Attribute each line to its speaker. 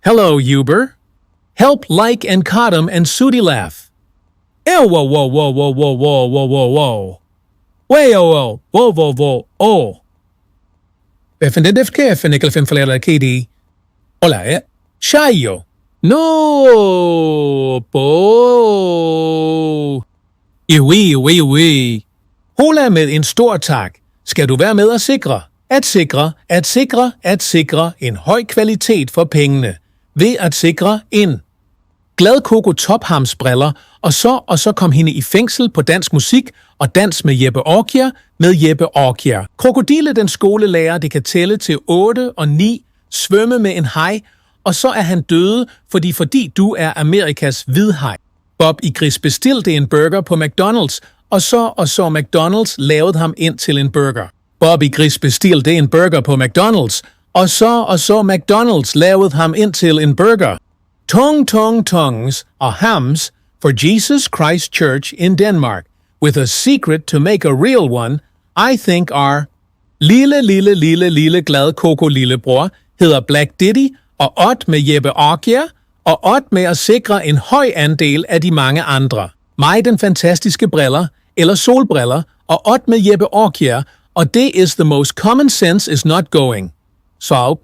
Speaker 1: Hello, Uber. Help like and Cottam and Sooty laugh. Ew, whoa, whoa, whoa, whoa, whoa, whoa, whoa, whoa, whoa. Way, oh, oh, whoa, whoa, whoa, oh. Definitive فنكل فين فليرا كيدي. Hola, Shayo. No, po. Iwi. Hola med en stor tak. Skal du være med at sikre en høj kvalitet for pengene ved at sikre en glad Coco Tophamsbriller, og så kom hende i fængsel på dansk musik og dans med Jeppe Orkjær. Krokodille den skolelærer, det kan tælle til 8 og 9, svømme med en haj, og så er han døde, fordi du er Amerikas hvidhaj. Bob i Gris bestilte en burger på McDonald's, og så McDonald's lavede ham ind til en burger. Bob i Gris bestilte en burger på McDonald's, og så McDonald's lavede ham ind til en burger. Tongues are hams for Jesus Christ Church in Denmark, with a secret to make a real one, I think are lille glad Coco lillebror hedder Black Diddy og Ott med Jeppe Orkjær og Ott med at sikre en høj andel af de mange andre. Mig den fantastiske briller eller solbriller og Ott med Jeppe Orkjær, og det is the most common sense is not going. Så